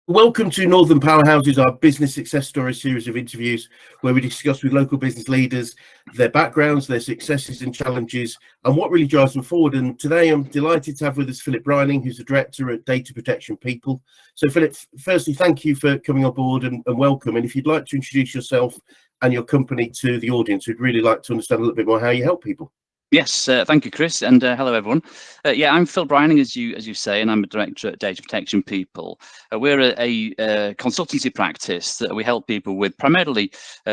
Welcome to Northern Powerhouses, our business success story series of interviews where we discuss with local business leaders their backgrounds, their successes and challenges, and what really drives them forward. And today I'm delighted to have with us Philip Brining, who's the Director at Data Protection People. So Philip, firstly, thank you for coming on board and welcome. And if you'd like to introduce yourself and your company to the audience, we'd really like to understand a little bit more how you help people. Yes, thank you, Chris, and hello, everyone. I'm Phil Brining, as you say, and I'm a director at Data Protection People. We're a consultancy practice that we help people with primarily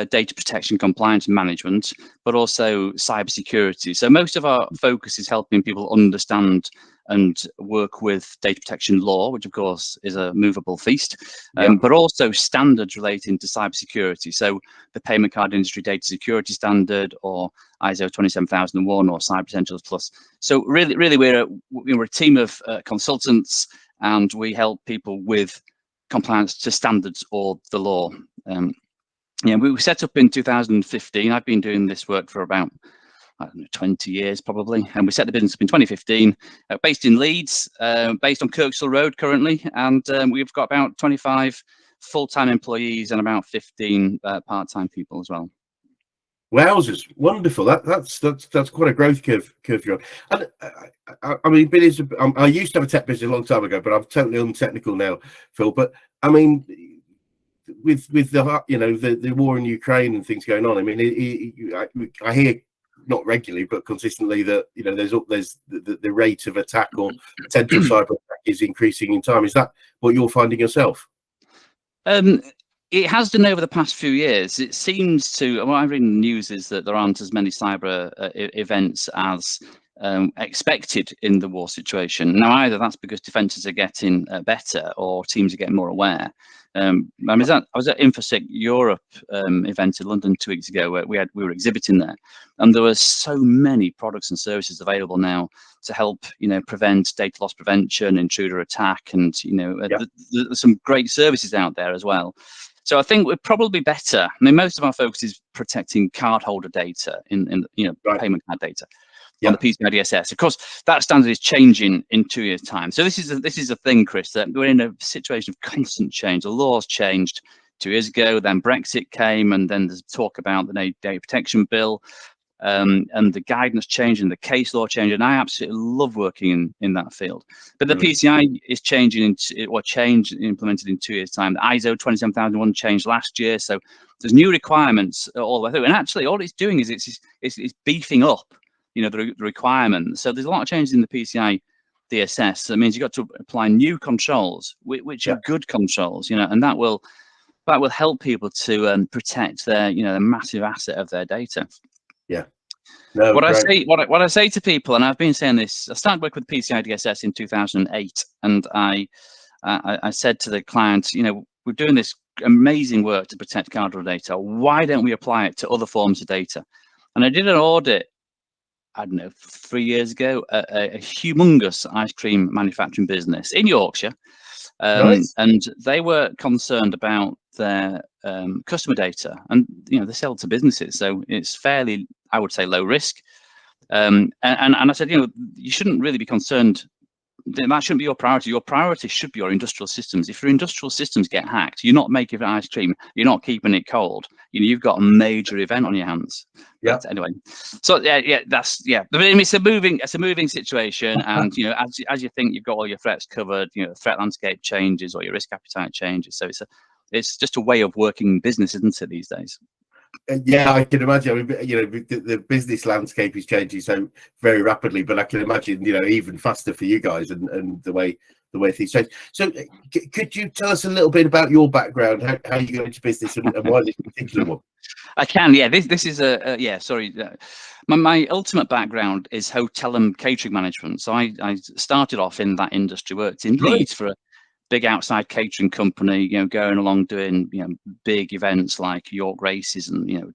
data protection compliance management, but also cybersecurity. So most of our focus is helping people understand and work with data protection law, which of course is a movable feast, but also standards relating to cybersecurity. So the payment card industry data security standard, or ISO 27001, or Cyber Essentials Plus. So really, we're a team of consultants, and we help people with compliance to standards or the law. We were set up in 2015. I've been doing this work for about 20 years probably, and we set the business up in 2015, based in Leeds, based on Kirksall Road currently, and we've got about 25 full-time employees and about 15 part-time people as well. Wowzers, wonderful! That's quite a growth curve you're on. And I mean, I used to have a tech business a long time ago, but I'm totally untechnical now, Phil. But I mean, with the war in Ukraine and things going on, I mean, I hear not regularly but consistently that there's the rate of attack or potential cyber attack is increasing in time. Is that what you're finding yourself? It has done over the past few years. It seems to, what I read in the news is that there aren't as many cyber events as expected in the war situation. Now, either that's because defences are getting better or teams are getting more aware. I was at InfoSec Europe event in London 2 weeks ago, where we were exhibiting there, and there were so many products and services available now to help prevent data loss prevention, intruder attack, and there's some great services out there as well. So I think we're probably better. I mean, most of our focus is protecting cardholder data in payment card data. On the PCI DSS. Of course, that standard is changing in 2 years' time. So this is a thing, Chris, that we're in a situation of constant change. The law's changed 2 years ago, then Brexit came, and then there's talk about the data protection bill, and the guidance changed and the case law changed, and I absolutely love working in that field. But the PCI is changing, implemented in 2 years' time. The ISO 27001 changed last year, so there's new requirements all the way through. And actually, all it's doing is it's beefing up the requirements. So there's a lot of changes in the PCI DSS. That means you've got to apply new controls, which are good controls, and that will help people to protect their the massive asset of their data. What I say to people, and I've been saying this, I started working with PCI DSS in 2008, and I said to the clients, we're doing this amazing work to protect cardholder data. Why don't we apply it to other forms of data? And I did an audit, I don't know, 3 years ago, a humongous ice cream manufacturing business in Yorkshire. Nice. And they were concerned about their customer data, and they sell to businesses, so it's fairly, I would say, low risk. And I said, you shouldn't really be concerned. That shouldn't be your priority. Your priority should be your industrial systems. If your industrial systems get hacked, you're not making ice cream, you're not keeping it cold. You've got a major event on your hands. But anyway, so that's I mean, it's a moving situation, and as you think you've got all your threats covered, the threat landscape changes or your risk appetite changes. So it's just a way of working business, isn't it, these days? Yeah, I can imagine. I mean, the business landscape is changing so very rapidly, but I can imagine, even faster for you guys and the way things change. So, could you tell us a little bit about your background, how you got into business, and why this particular one? I can. Yeah, this is my ultimate background is hotel and catering management. So I started off in that industry, worked in Leeds for a big outside catering company, going along doing, big events like York races and,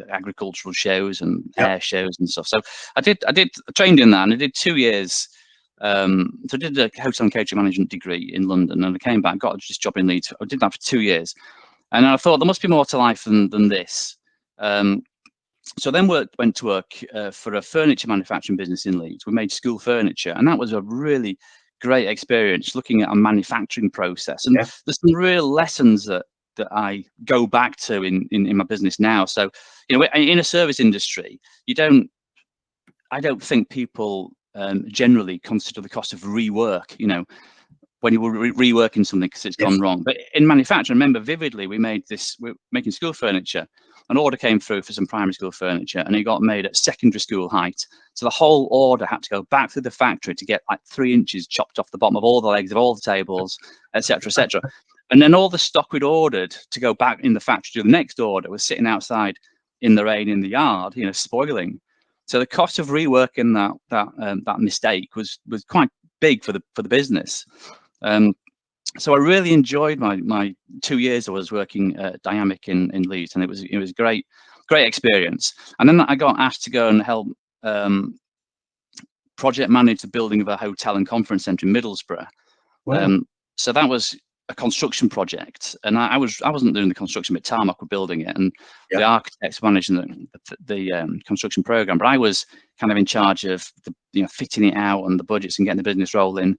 agricultural shows and air shows and stuff. So I trained in that, and I did 2 years. So I did a hotel and catering management degree in London, and I came back, got this job in Leeds. I did that for 2 years, and I thought there must be more to life than this. So then went to work for a furniture manufacturing business in Leeds. We made school furniture, and that was a really great experience looking at a manufacturing process, and there's some real lessons that I go back to in my business now. So, you know, in a service industry, I don't think people generally consider the cost of rework, you know, when you were reworking something because it's gone wrong. But in manufacturing, remember vividly, we're making school furniture. An order came through for some primary school furniture, and it got made at secondary school height. So the whole order had to go back through the factory to get like 3 inches chopped off the bottom of all the legs of all the tables, etc., etc. And then all the stock we'd ordered to go back in the factory to the next order was sitting outside in the rain in the yard, you know, spoiling. So the cost of reworking that mistake was quite big for the business. So I really enjoyed my 2 years I was working at Dynamic in Leeds, and it was a great experience. And then I got asked to go and help project manage the building of a hotel and conference centre in Middlesbrough. Wow. So that was a construction project, and I wasn't doing the construction, but Tarmac were building it, and the architects managing the construction program. But I was kind of in charge of the fitting it out and the budgets and getting the business rolling,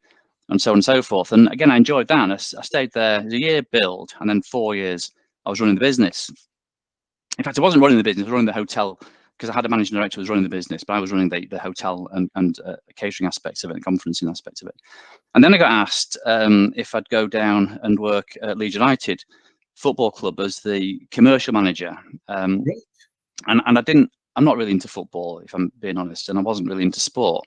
and so on and so forth. And again, I enjoyed that. And I stayed there. It was a year build, and then 4 years I was running the business. In fact, I wasn't running the business; I was running the hotel, because I had a managing director who was running the business, but I was running the hotel and catering aspects of it, and conferencing aspects of it. And then I got asked if I'd go down and work at Leeds United Football Club as the commercial manager. And I didn't. I'm not really into football, if I'm being honest, and I wasn't really into sport.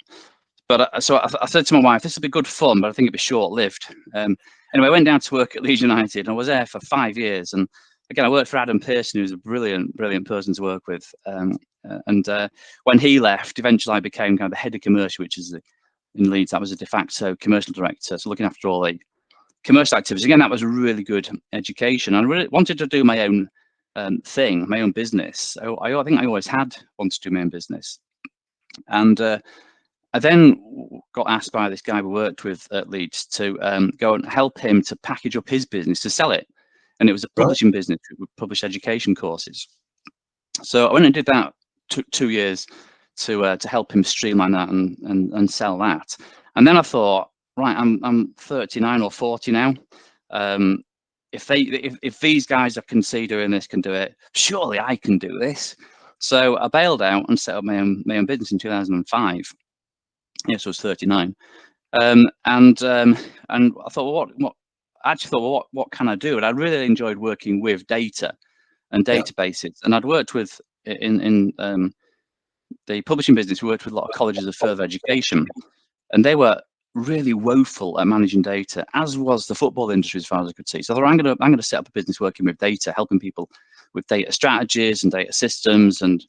But so I said to my wife, this will be good fun, but I think it'd be short-lived. Anyway, I went down to work at Leeds United, and I was there for 5 years. And again, I worked for Adam Pearson, who's a brilliant person to work with. When he left, eventually I became kind of the head of commercial, which is in Leeds, that was a de facto commercial director. So looking after all the commercial activities. Again, that was a really good education. I really wanted to do my own thing, my own business. I think I always had wanted to do my own business. And I then got asked by this guy we worked with at Leeds to go and help him to package up his business to sell it. And it was a publishing business. We would publish education courses. So I went and did that 2 years to help him streamline that and sell that. And then I thought, right, I'm 39 or 40 now. If these guys that can see doing this can do it, surely I can do this. So I bailed out and set up my own business in 2005. Yes, I was 39. And I thought, what can I do? And I really enjoyed working with data and databases. And I'd worked with in the publishing business. We worked with a lot of colleges of further education, and they were really woeful at managing data, as was the football industry, as far as I could see. So I thought, I'm going to set up a business working with data, helping people with data strategies and data systems, and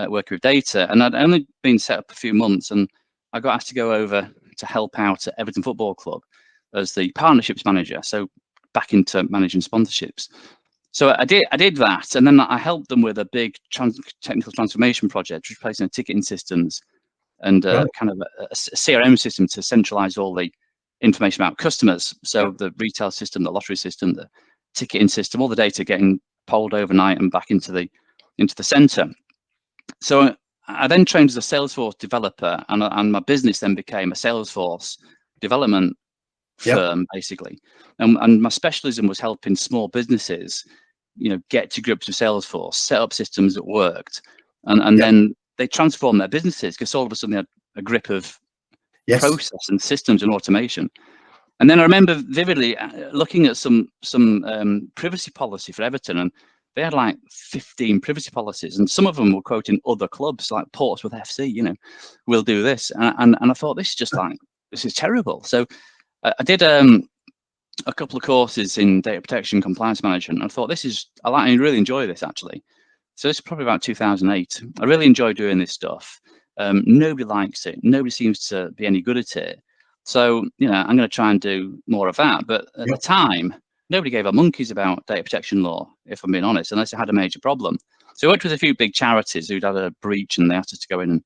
working with data. And I'd only been set up a few months, and I got asked to go over to help out at Everton Football Club as the partnerships manager, so back into managing sponsorships. So I did that, and then I helped them with a big technical transformation project, replacing ticketing systems and kind of a CRM system to centralize all the information about customers. So the retail system, the lottery system, the ticketing system, all the data getting pulled overnight and back into the center. So I then trained as a Salesforce developer, and my business then became a Salesforce development firm, basically. And my specialism was helping small businesses, get to grips with Salesforce, set up systems that worked, and then they transformed their businesses, because all of a sudden they had a grip of process and systems and automation. And then I remember vividly looking at some privacy policy for Everton, and they had like 15 privacy policies, and some of them were quoting other clubs like Portsmouth FC, we'll do this. And I thought, this is terrible. So I did a couple of courses in data protection, compliance management. And I thought, I really enjoy this, actually. So this is probably about 2008. I really enjoy doing this stuff. Nobody likes it. Nobody seems to be any good at it. So, I'm going to try and do more of that. But at the time, nobody gave a monkeys about data protection law, if I'm being honest, unless it had a major problem. So I worked with a few big charities who'd had a breach, and they asked us to go in and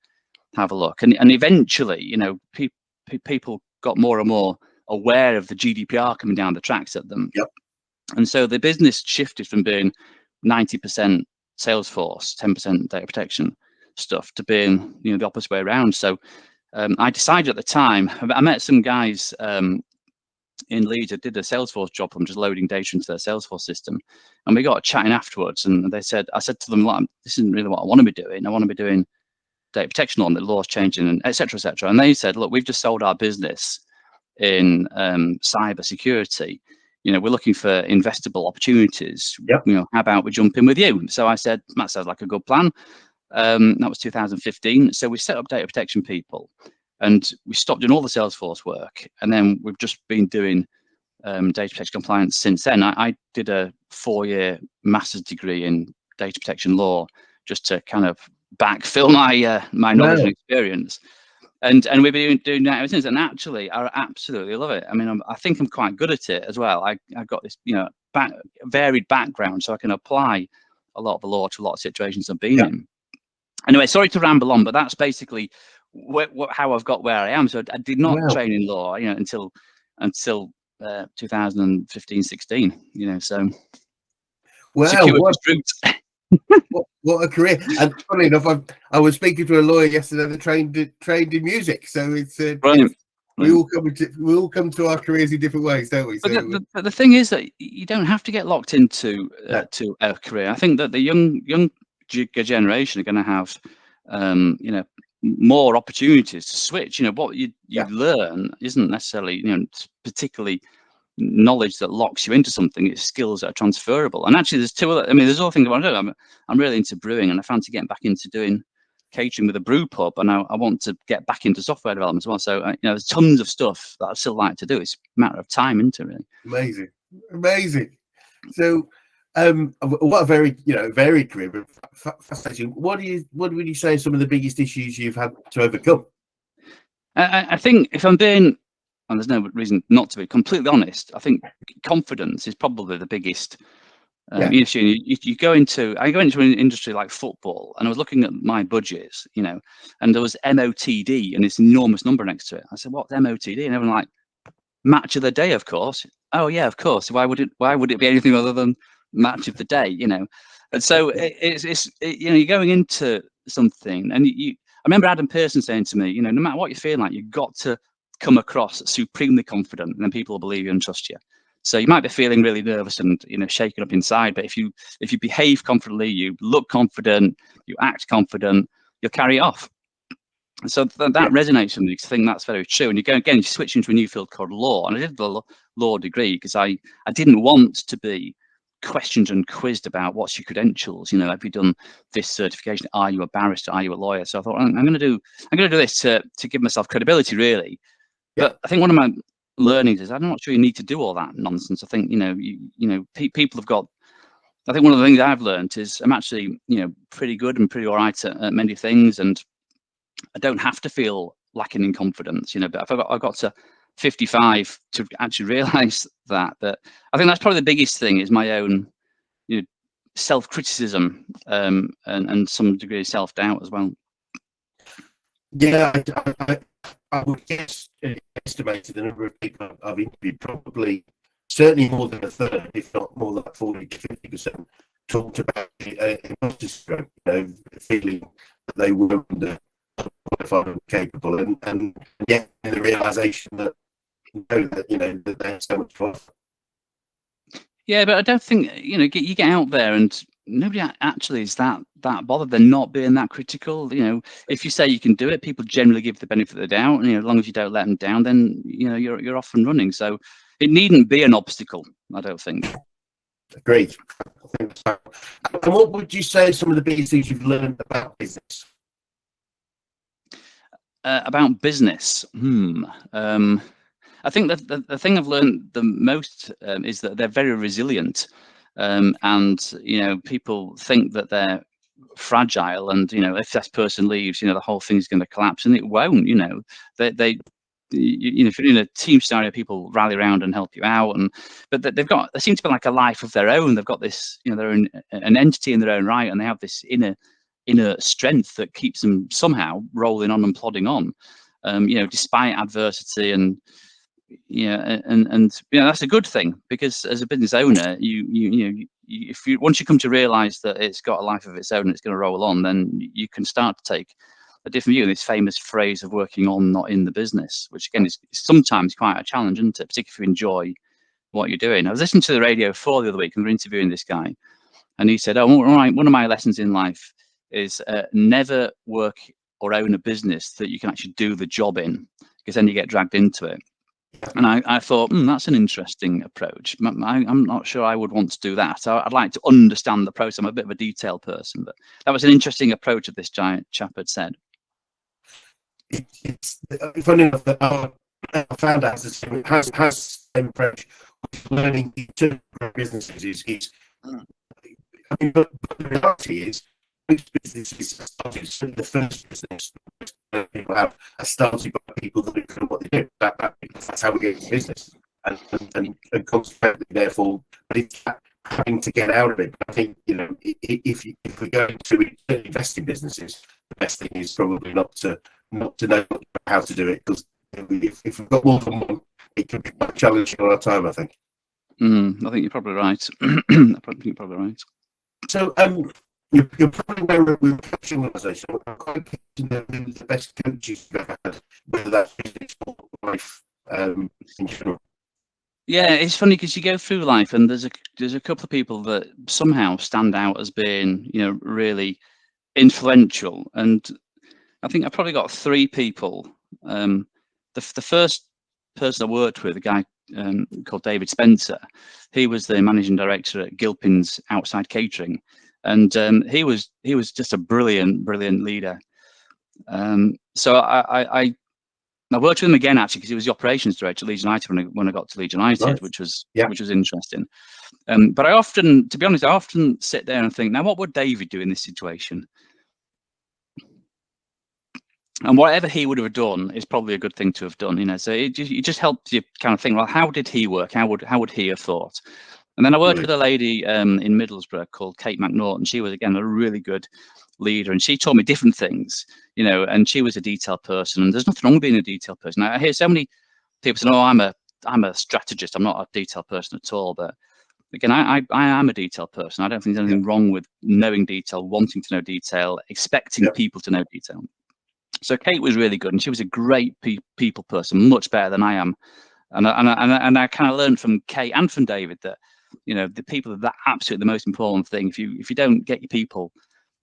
have a look. And eventually, people got more and more aware of the GDPR coming down the tracks at them. And so the business shifted from being 90% Salesforce, 10% data protection stuff, to being the opposite way around. So I decided at the time, I met some guys in Leeds that did a Salesforce job. I'm just loading data into their Salesforce system, and we got chatting afterwards. And they said, I said to them, like, this isn't really what I want to be doing. I want to be doing data protection law, and the law's changing, and etc. etc. And they said, look, we've just sold our business in cyber security. You know, we're looking for investable opportunities. Yep. You know, how about we jump in with you? So I said, that sounds like a good plan. That was 2015. So we set up data protection people, and we stopped doing all the Salesforce work. And then we've just been doing data protection compliance since then. I did a 4-year master's degree in data protection law just to kind of backfill my my knowledge and experience. And we've been doing that ever since. And actually, I absolutely love it. I mean, I think I'm quite good at it as well. I've got this, you know, varied background, so I can apply a lot of the law to a lot of situations I've been in. Anyway, sorry to ramble on, but that's basically how I've got where I am. So I did not train in law, you know, until 2015, 16. You know, so what a career! And funny enough, I was speaking to a lawyer yesterday that trained in music. So it's brilliant. We all come to our careers in different ways, don't we? So, but the thing is that you don't have to get locked into to a career. I think that the young generation are going to have you know, more opportunities to switch. You know, what you learn isn't necessarily, you know, particularly knowledge that locks you into something. It's skills that are transferable. And actually, there's two other. I mean, there's other things I want to do. I'm really into brewing, and I fancy getting back into doing catering with a brew pub, and I want to get back into software development as well. So you know, there's tons of stuff that I still like to do. It's a matter of time, isn't it, really? Amazing. So what a very, you know, varied career, but fascinating. What would you say are some of the biggest issues you've had to overcome? I think, if I'm being, and there's no reason not to be completely honest, I think confidence is probably the biggest issue. I go into an industry like football, and I was looking at my budgets, you know, and there was MOTD and this enormous number next to it. I said, what's MOTD? And everyone like, match of the day, of course. Oh yeah, of course. Why would it be anything other than match of the day, you know? And so it's you know, you're going into something, and I remember Adam Pearson saying to me, you know, no matter what you feel like, you've got to come across supremely confident, and then people will believe you and trust you. So you might be feeling really nervous and, you know, shaken up inside, but if you behave confidently, you look confident, you act confident, you'll carry it off. And so that resonates with me, because I think that's very true. And you switch into a new field called law, and I did the law degree because I didn't want to be questioned and quizzed about what's your credentials. You know, have you done this certification? Are you a barrister? Are you a lawyer? So I thought, I'm going to do this to give myself credibility, really. But I think one of my learnings is, I'm not sure you need to do all that nonsense. I think, you know, people have got. I think one of the things I've learned is I'm actually, you know, pretty good and pretty all right at many things, and I don't have to feel lacking in confidence. You know, but I've got to 55 to actually realise that I think that's probably the biggest thing, is my own, you know, self-criticism and some degree of self-doubt as well. Yeah, I would guess, estimated the number of people I've interviewed, probably certainly more than a third, if not more like 40 to 50%, talked about imposter syndrome, you know, feeling that they weren't qualified and capable, and yet the realization that you know that they have so much to offer. Yeah, but I don't think, you know, you get out there and nobody actually is that bothered. They're not being that critical. You know, if you say you can do it, people generally give the benefit of the doubt. And, you know, as long as you don't let them down, then, you know, you're off and running. So it needn't be an obstacle, I don't think. Agreed. I think so. And what would you say are some of the biggest things you've learned about business? About business, I think that the thing I've learned the most is that they're very resilient, and, you know, people think that they're fragile, and, you know, if this person leaves, you know, the whole thing's going to collapse, and it won't. You know, you know, if you're in a team scenario, people rally around and help you out, but they seem to be like a life of their own. They've got this, you know, they're an entity in their own right, and they have this inner strength that keeps them somehow rolling on and plodding on, you know, despite adversity. And you know, and you know, that's a good thing, because as a business owner, once you come to realize that it's got a life of its own, it's going to roll on, then you can start to take a different view. This famous phrase of working on, not in the business, which again is sometimes quite a challenge, isn't it? Particularly if you enjoy what you're doing. I was listening to the Radio 4 the other week and we were interviewing this guy, and he said, "Oh, one of my lessons in life is never work or own a business that you can actually do the job in, because then you get dragged into it." And I thought, that's an interesting approach. I'm not sure I would want to do that. So I'd like to understand the process. I'm a bit of a detailed person, but that was an interesting approach that this giant chap had said. It's funny enough that our founder has the same approach. Learning to grow businesses is I mean, but the reality is, most businesses started, certainly the first business people have are started by people that don't know what they do. That's how we get into business, and consequently, therefore, but it's having to get out of it. But I think, you know, if we're going to invest in businesses, the best thing is probably not to know how to do it, because if we've got more than one, it can be quite challenging on our time, I think. I think you're probably right. I think you're probably right. So, you're probably aware that we're a coaching organisation. I'm quite keen to know who the best coaches you've ever had, whether that's business or life in general. Yeah, it's funny because you go through life and there's a couple of people that somehow stand out as being, you know, really influential. And I think I've probably got three people. The first person I worked with, a guy called David Spencer, he was the managing director at Gilpin's Outside Catering, and he was just a brilliant leader. So I worked with him again, actually, because he was the operations director at Leeds United when I got to Leeds United, nice. which was interesting. But I often, to be honest, sit there and think, now what would David do in this situation? And whatever he would have done is probably a good thing to have done, you know. So it just helps you kind of think, well, how did he work? How would he have thought? And then I worked with a lady in Middlesbrough called Kate McNaughton. She was, again, a really good leader, and she taught me different things, you know. And she was a detailed person, and there's nothing wrong with being a detailed person. I hear so many people say, "Oh, I'm a strategist. I'm not a detailed person at all." But again, I am a detailed person. I don't think there's anything wrong with knowing detail, wanting to know detail, expecting people to know detail. So Kate was really good, and she was a great people person, much better than I am. And I kind of learned from Kate and from David that, you know, the people are absolutely the most important thing. If you don't get your people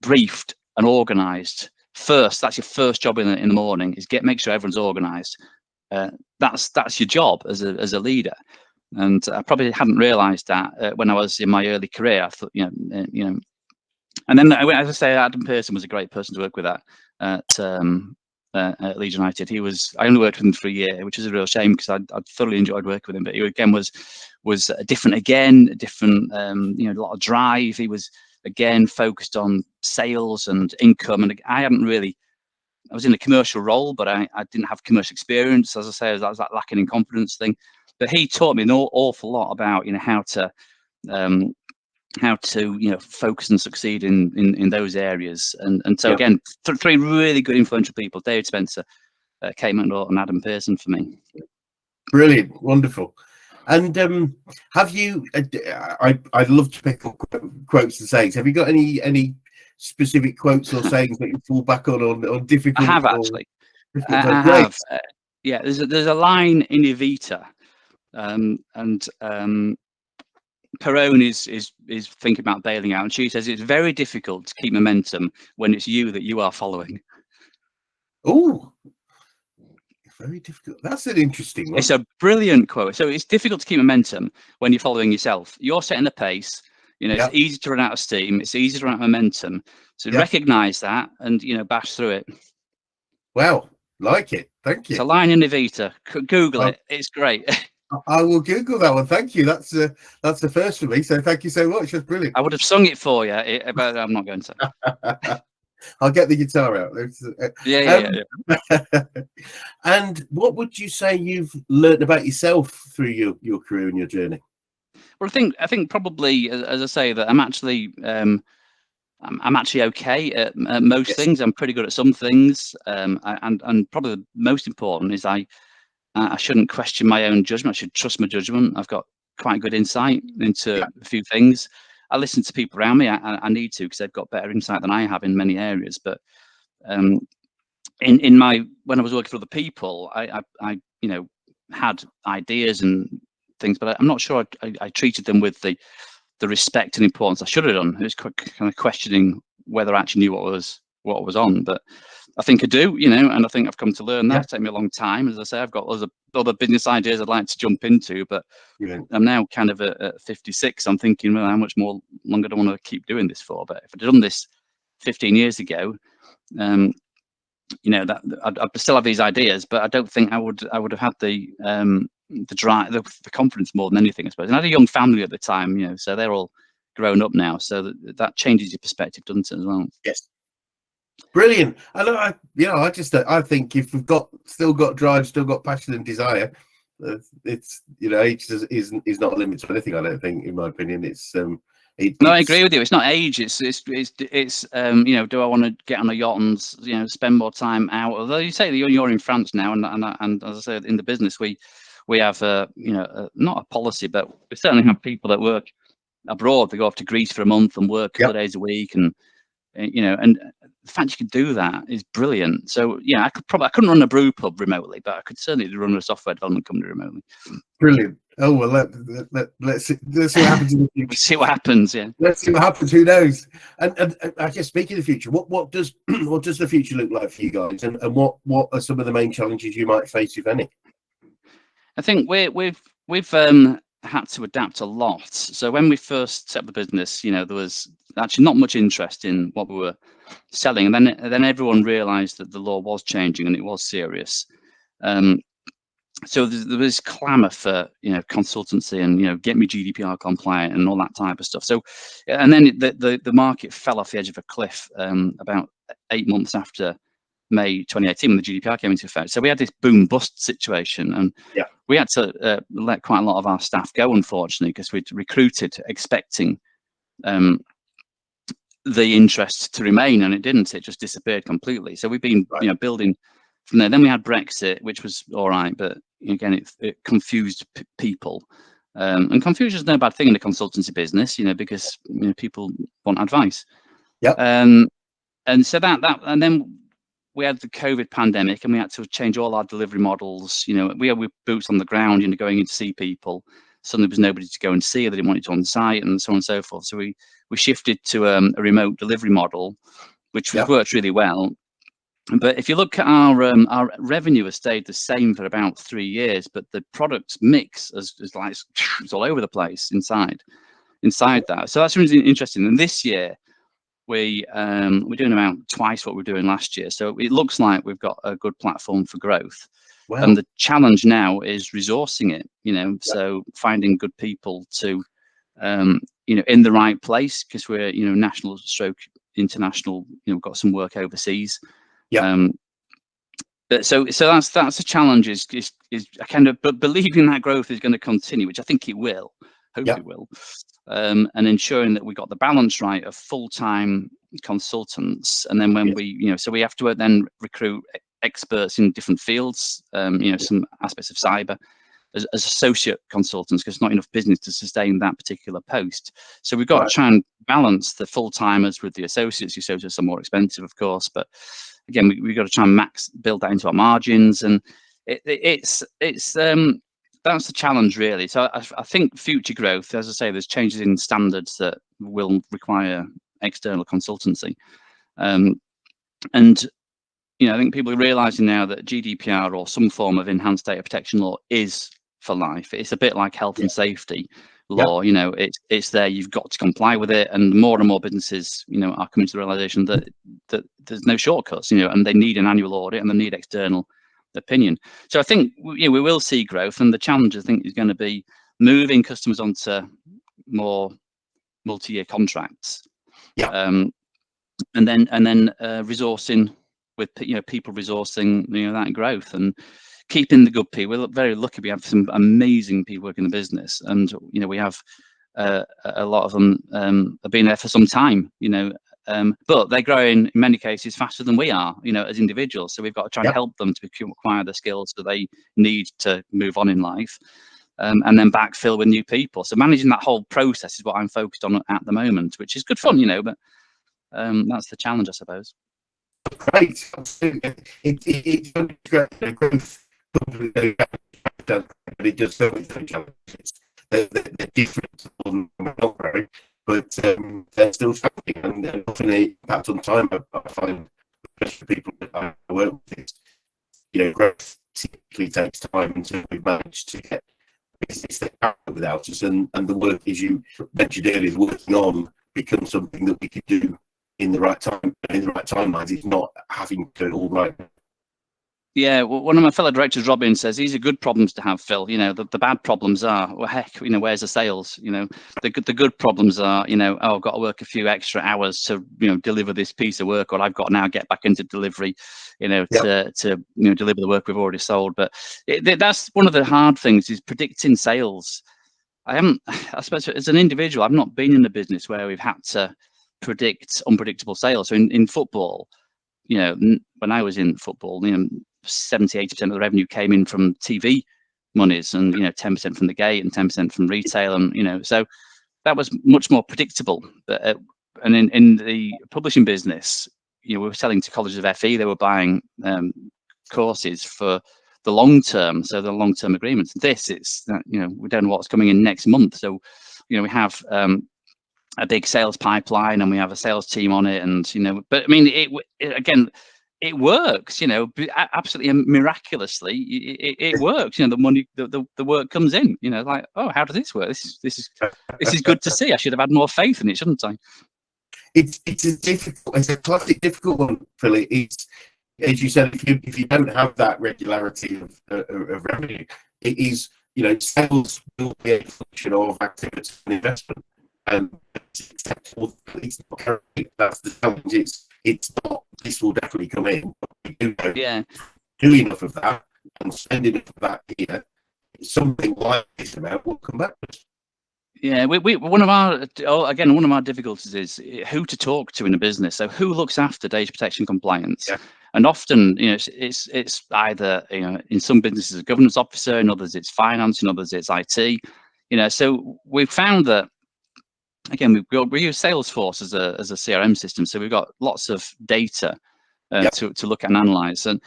briefed and organised first, that's your first job in the morning, is make sure everyone's organised. That's your job as a leader. And I probably hadn't realised that when I was in my early career. I thought, you know. And then, as I say, Adam Pearson was a great person to work with at Leeds United. I only worked with him for a year, which is a real shame, because I thoroughly enjoyed working with him. But he again was different, you know, a lot of drive. He was again focused on sales and income, and I was in a commercial role, but I didn't have commercial experience. As I say, that was that lacking in confidence thing. But he taught me an awful lot about, you know, how to you know, focus and succeed in those areas. And so again, three really good influential people: David Spencer, Kate McNaughton, and Adam Pearson for me. Brilliant, wonderful. And have you? I'd love to pick up quotes and sayings. Have you got any specific quotes or sayings that you fall back on difficult? I have, actually. I have. Yeah, there's a line in Evita, and Perone is thinking about bailing out, and she says it's very difficult to keep momentum when it's you that you are following. Oh, very difficult. That's an interesting one. It's a brilliant quote. So it's difficult to keep momentum when you're following yourself. You're setting the pace. You know, it's easy to run out of steam. It's easy to run out of momentum. So recognise that and, you know, bash through it. Wow, like it. Thank you. It's a line in Evita. Google it. It's great. I will Google that one. Thank you. That's the first for me. So thank you so much. That's brilliant. I would have sung it for you, but I'm not going to. I'll get the guitar out. Yeah. And what would you say you've learned about yourself through your career and your journey? Well, I think probably, as I say, that I'm actually okay at most things. I'm pretty good at some things, and probably the most important is I shouldn't question my own judgment. I should trust my judgment. I've got quite good insight into a few things. I listen to people around me. I need to, because they've got better insight than I have in many areas. But in my when I was working for other people, I you know, had ideas and things, but I'm not sure I treated them with the respect and importance I should have done. It was kind of questioning whether I actually knew what was on, but I think I do, you know, and I think I've come to learn that. Yeah. It's taken me a long time. As I say, I've got other business ideas I'd like to jump into, but Yeah. I'm now kind of at 56. I'm thinking, well, how much more longer do I want to keep doing this for? But if I'd done this 15 years ago, you know, that I'd still have these ideas, but I don't think I would have had the drive, the confidence more than anything, I suppose. And I had a young family at the time, you know, so they're all grown up now, so that changes your perspective, doesn't it, as well? Yes. Brilliant. I think if we've still got drive, still got passion and desire, it's, you know, age is not a limit to anything. I don't think, in my opinion, No, I agree with you. It's not age. It's you know, do I want to get on a yacht and, you know, spend more time out? Although you say that you're in France now, and as I said, in the business, we have you know, not a policy, but we certainly have people that work abroad. They go off to Greece for a month and work a couple of days a week, and you know, and the fact you can do that is brilliant. So yeah, I couldn't run a brew pub remotely, but I could certainly run a software development company remotely. Brilliant. Oh well, let's see what happens in the future. We'll see what happens. Yeah. Let's see what happens. Who knows? And I guess, speaking of the future, what does the future look like for you guys, and what are some of the main challenges you might face, if any? I think we've had to adapt a lot. So when we first set up the business, you know, there was actually not much interest in what we were selling, and then everyone realised that the law was changing and it was serious. So there was clamour for, you know, consultancy and, you know, get me GDPR compliant and all that type of stuff. So, and then the market fell off the edge of a cliff about 8 months after May 2018 when the GDPR came into effect. So we had this boom bust situation, and we had to let quite a lot of our staff go, unfortunately, because we'd recruited expecting the interest to remain, and it didn't. It just disappeared completely. So we've been you know, building from there. Then we had Brexit, which was all right, but again, it confused people. And confusion is no bad thing in the consultancy business, you know, because, you know, people want advice. And so and then we had the COVID pandemic, and we had to change all our delivery models. You know, we were boots on the ground, you know, going in to see people. Suddenly there was nobody to go and see, or they didn't want you to on site, and so on and so forth. So we shifted to a remote delivery model, which worked really well. But if you look at our revenue has stayed the same for about 3 years, but the product mix is like it's all over the place inside that. So that's really interesting. And this year we're doing about twice what we were doing last year. So it looks like we've got a good platform for growth. Wow. And the challenge now is resourcing it, you know, so finding good people to, you know, in the right place, because we're, you know, national stroke international, you know, we've got some work overseas. So that's a challenge, is kind of, but believing that growth is going to continue, which I think it will, hope it will, and ensuring that we got the balance right of full-time consultants, and then when we, you know, so we have to then recruit experts in different fields, you know, some aspects of cyber as associate consultants, because not enough business to sustain that particular post. So we've got to try and balance the full-timers with the associates. The associates are more expensive, of course, but again, we've got to try and build that into our margins, and it's that's the challenge, really. So I think future growth, as I say, there's changes in standards that will require external consultancy, and you know, I think people are realizing now that GDPR or some form of enhanced data protection law is for life. It's a bit like health and safety law. You know, it's there. You've got to comply with it, and more businesses, you know, are coming to the realization that there's no shortcuts. You know, and they need an annual audit, and they need external opinion. So I think we will see growth, and the challenge, I think, is going to be moving customers onto more multi-year contracts. And then resourcing with, you know, people resourcing, you know, that growth, and keeping the good people. We're very lucky. We have some amazing people working in the business, and you know, we have a lot of them have been there for some time. You know, but they're growing in many cases faster than we are. You know, as individuals. So we've got to try and help them to acquire the skills that they need to move on in life, and then backfill with new people. So managing that whole process is what I'm focused on at the moment, which is good fun. You know, but that's the challenge, I suppose. Great. It's only growth company, but it does so many challenges. They're different, not growing, but they're still challenging, and often the impact on time. I find, especially people that I work with, growth typically takes time until we've managed to get business that out without us, and the work, as you mentioned earlier, working on becomes something that we could do in the right time, in the right timelines. It's not having to do it all right. Yeah, well, one of my fellow directors, Robin, says these are good problems to have, Phil. The bad problems are, well, heck, where's the sales? The good problems are, oh, I've got to work a few extra hours to, deliver this piece of work, or I've got to now get back into delivery, to deliver the work we've already sold. But that's one of the hard things, is predicting sales. I suppose as an individual, I've not been in a business where we've had to predict unpredictable sales. So in football, when I was in football, 70-80% of the revenue came in from TV monies, and 10% from the gate and 10% from retail, and so that was much more predictable. But and in the publishing business, we were selling to colleges of FE. They were buying courses for the long term, so the long term agreements. This, it's we don't know what's coming in next month, so we have a big sales pipeline, and we have a sales team on it, and but I mean, again, it works, absolutely miraculously. It works. The money, the work comes in. Like, oh, how does this work? This is good to see. I should have had more faith in it, shouldn't I? It's a classic difficult one, Phil. It's, as you said, if you don't have that regularity of revenue, it is, sales will be a function of activity and investment. It's not currently, that's the challenge. It's not, this will definitely come in, but we do know, do enough of that and spend enough of that here, something like this amount will come back. Yeah, one of our difficulties is who to talk to in a business. So who looks after data protection compliance? Yeah. And often, it's either, in some businesses, a governance officer, in others it's finance, in others it's IT. So we've found that, again, we use Salesforce as a CRM system, so we've got lots of data to look at and analyze, and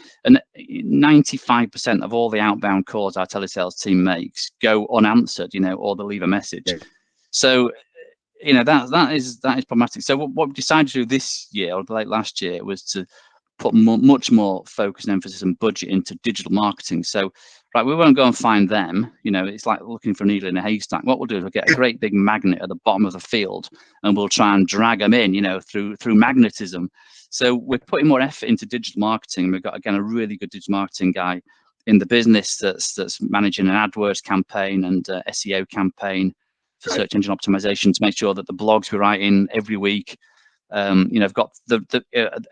95% of all the outbound calls our telesales team makes go unanswered, or they leave a message. Yeah. So that is problematic. So what we decided to do this year, or late last year, was to put much more focus and emphasis and budget into digital marketing. So, right, we won't go and find them. It's like looking for a needle in a haystack. What we'll do is we'll get a great big magnet at the bottom of the field, and we'll try and drag them in, through magnetism. So we're putting more effort into digital marketing. We've got, again, a really good digital marketing guy in the business that's managing an AdWords campaign and SEO campaign for search engine optimization, to make sure that the blogs we write in every week, have got the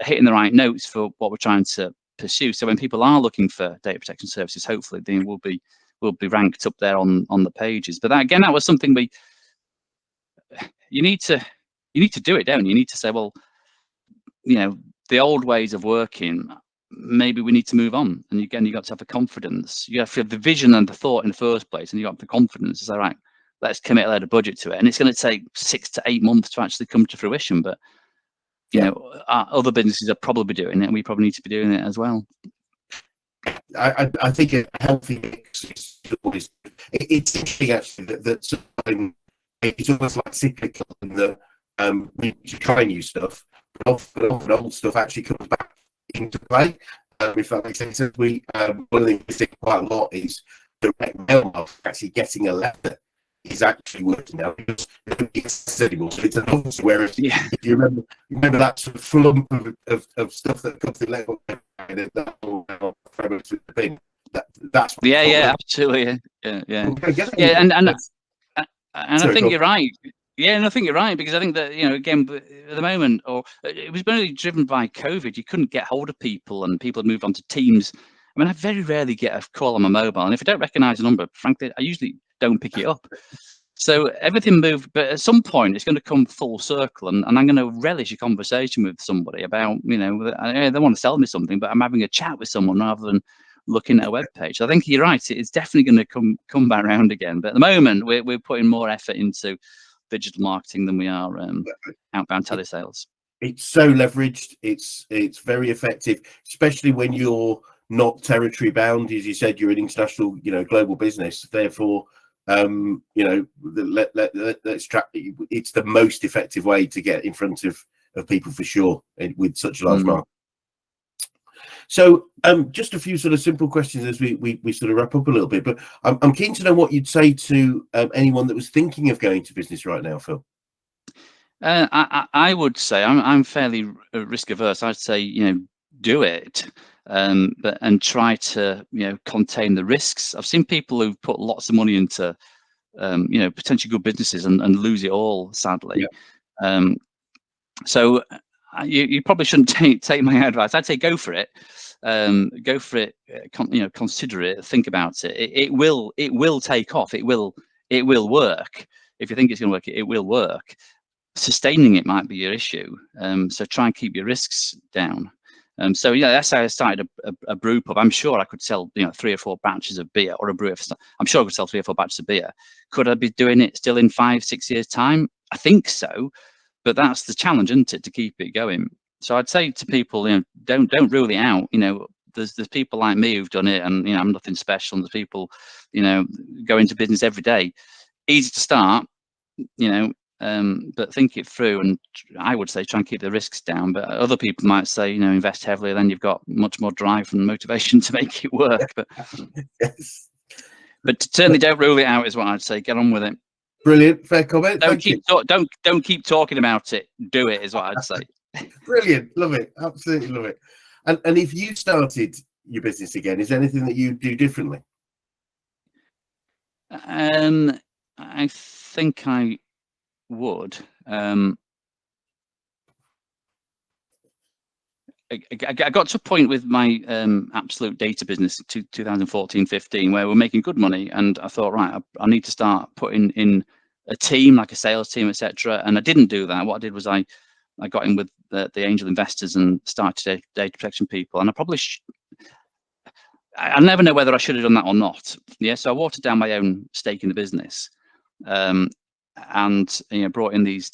hitting the right notes for what we're trying to pursue. So when people are looking for data protection services, hopefully they will be ranked up there on the pages. But that was something you need to do it, don't you? You need to say, well, the old ways of working, maybe we need to move on. And again, you got to have the confidence. You have to have the vision and the thought in the first place, and you got the confidence to say, right, let's commit a load of budget to it. And it's going to take 6 to 8 months to actually come to fruition. But other businesses are probably doing it, and we probably need to be doing it as well. I think a healthy mix is always. It's interesting, actually, that it's almost like cyclical in that we try new stuff, but often old stuff actually comes back into play. If that makes sense, one of the things we think quite a lot is direct mail marketing, actually getting a letter is actually working now, because nobody gets anymore. So it's an obvious. Whereas if you remember that sort of flump of stuff that comes in later, and that's absolutely, and I think you're right. Yeah, and I think you're right, because I think that, again, at the moment, or it was mainly driven by COVID. You couldn't get hold of people, and people had moved on to Teams. I mean, I very rarely get a call on my mobile, and if I don't recognise a number, frankly, I usually don't pick it up. So everything moved, but at some point it's going to come full circle, and I'm going to relish a conversation with somebody about, they want to sell me something, but I'm having a chat with someone rather than looking at a web page. So I think you're right. It's definitely going to come back around again. But at the moment, we're putting more effort into digital marketing than we are outbound telesales. it's so leveraged. It's very effective, especially when you're not territory bound. As you said, you're an international, global business. Therefore, let's track. It's the most effective way to get in front of people for sure with such a large market. So, just a few sort of simple questions as we sort of wrap up a little bit. But I'm keen to know what you'd say to anyone that was thinking of going to business right now, Phil. I would say I'm fairly risk averse. I'd say do it, and try to contain the risks. I've seen people who've put lots of money into potentially good businesses and lose it all, sadly. Yeah. So you probably shouldn't take my advice. I'd say go for it. Go for it. Consider it. Think about it. It will take off. It will work. If you think it's going to work, it will work. Sustaining it might be your issue. So try and keep your risks down. So that's how I started a brew pub. I'm sure I could sell 3 or 4 batches of beer, or a brewer. I'm sure I could sell 3 or 4 batches of beer. Could I be doing it still in 5-6 years' time? I think so, but that's the challenge, isn't it, to keep it going? So I'd say to people, don't rule it out. There's people like me who've done it, and I'm nothing special. And there's people, go into business every day. Easy to start, but think it through, and I would say try and keep the risks down. But other people might say, invest heavily, then you've got much more drive and motivation to make it work. But yes. But certainly don't rule it out is what I'd say. Get on with it. Brilliant, fair comment. Don't keep talking about it. Do it is what I'd say. Brilliant, love it, absolutely love it. And if you started your business again, is there anything that you do differently? I think I would. I got to a point with my absolute data business 2014-15 where we're making good money, and I thought, right, I need to start putting in a team, like a sales team, etc. And I didn't do that. What I did was I got in with the angel investors and started data protection people, and I probably I never know whether I should have done that or not. Yeah, so I watered down my own stake in the business, and brought in these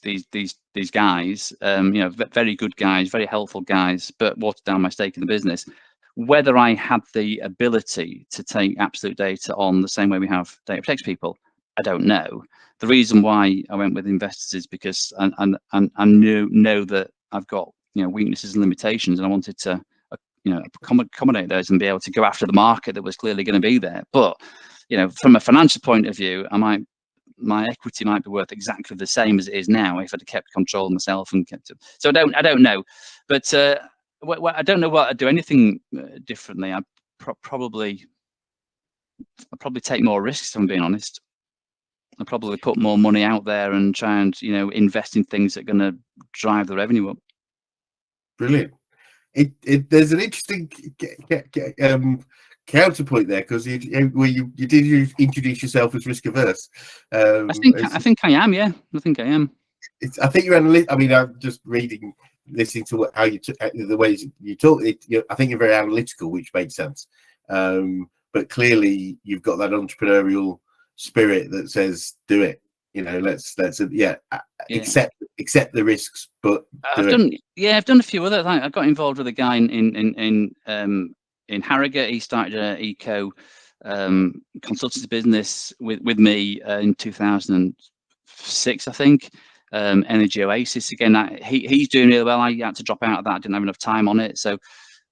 guys, very good guys, very helpful guys, but watered down my stake in the business. Whether I had the ability to take absolute data on the same way we have data protection people, I don't know. The reason why I went with investors is because I know that I've got weaknesses and limitations, and I wanted to accommodate those and be able to go after the market that was clearly going to be there. But from a financial point of view, my equity might be worth exactly the same as it is now if I'd kept control of myself and kept it. So I don't know, but I don't know what I'd do anything differently. I'd probably take more risks, if I'm being honest. I'd probably put more money out there and try and invest in things that are going to drive the revenue up. Brilliant. There's an interesting counterpoint there, because you did introduce yourself as risk averse. I think I am. Yeah, I think I am. I think you're analytical. I mean, I'm just listening to how you the ways you talk. I think you're very analytical, which makes sense. But clearly, you've got that entrepreneurial spirit that says, "Do it." Let's accept the risks. But I've done a few other. I got involved with a guy in Harrogate. He started an eco consultancy business with me in 2006, I think. Energy Oasis again. He's doing really well. I had to drop out of that. I didn't have enough time on it, so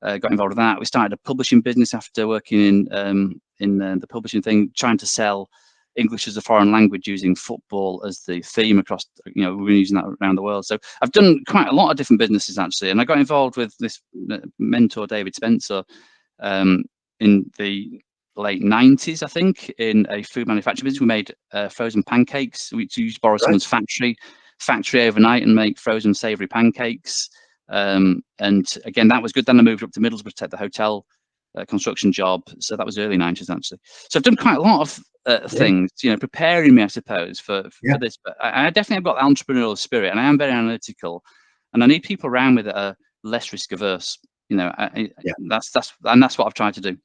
got involved with that. We started a publishing business after working in the publishing thing, trying to sell English as a foreign language using football as the theme across. We've been using that around the world. So I've done quite a lot of different businesses actually, and I got involved with this mentor David Spencer in the late 90s, I think, in a food manufacturing business. We made frozen pancakes. We used to borrow someone's factory overnight and make frozen savoury pancakes. And again, that was good. Then I moved up to Middlesbrough to take the hotel construction job. So that was early 90s actually. So I've done quite a lot of things, preparing me, I suppose, for this. But I definitely have got the entrepreneurial spirit, and I am very analytical, and I need people around me that are less risk averse. That's what I've tried to do.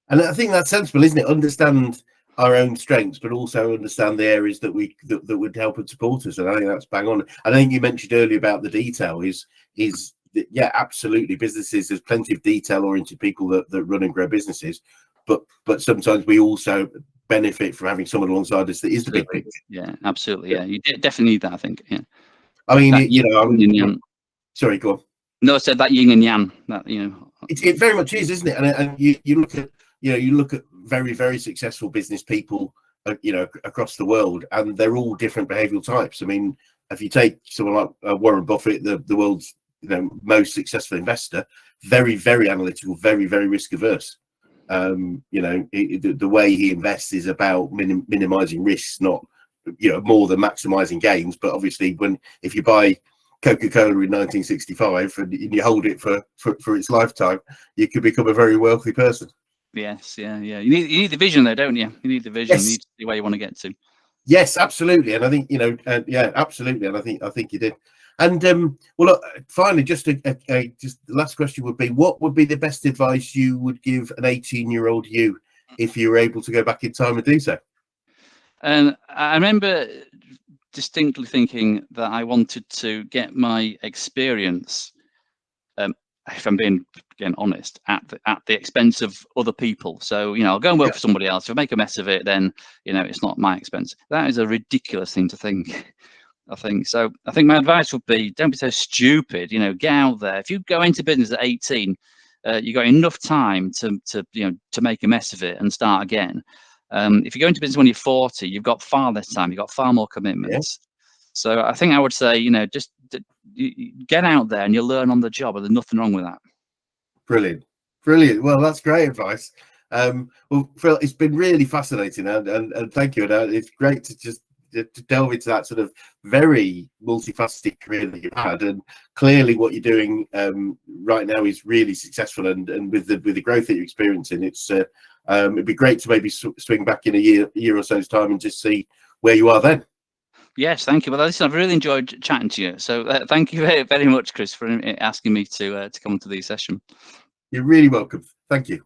And I think that's sensible, isn't it? Understand our own strengths, but also understand the areas that that would help and support us. And I think that's bang on. I think you mentioned earlier about the detail yeah, absolutely. Businesses, there's plenty of detail-oriented people that run and grow businesses, but sometimes we also benefit from having someone alongside us that is the big picture. Yeah, absolutely. Yeah, you definitely need that, I think. Yeah. I mean, That sorry, go on. No, I said that yin and yang. That it very much is, isn't it? And you look at very, very successful business people, across the world, and they're all different behavioural types. I mean, if you take someone like Warren Buffett, the world's most successful investor, very, very analytical, very, very risk averse. The way he invests is about minimizing risks, not more than maximizing gains. But obviously, if you buy Coca-Cola in 1965 and you hold it for its lifetime, you could become a very wealthy person. Yes, yeah. You need the vision, though, don't you? You need the vision. Yes. You need to see where you want to get to. Yes, absolutely. And I think yeah, absolutely. And I think you did. And well, look, finally, just the last question would be: what would be the best advice you would give an 18-year-old you if you were able to go back in time and do so? And I remember distinctly thinking that I wanted to get my experience, if I'm being again honest, at the expense of other people. So I'll go and work for somebody else. If I make a mess of it, then it's not my expense. That is a ridiculous thing to think. I think so. I think my advice would be: don't be so stupid. Get out there. If you go into business at 18, you got enough time to make a mess of it and start again. If you go into business when you're 40, you've got far less time. You've got far more commitments. Yeah. So I think I would say, just get out there and you'll learn on the job. There's nothing wrong with that. Brilliant. Well, that's great advice. Well, Phil, it's been really fascinating, and thank you. And it's great to delve into that sort of very multifaceted career that you've had, and clearly what you're doing right now is really successful. And with the growth that you're experiencing, it'd be great to maybe swing back in a year or so's time and just see where you are then. Yes, thank you. Well, listen, I've really enjoyed chatting to you. So thank you very, very much, Chris, for asking me to come to the session. You're really welcome. Thank you.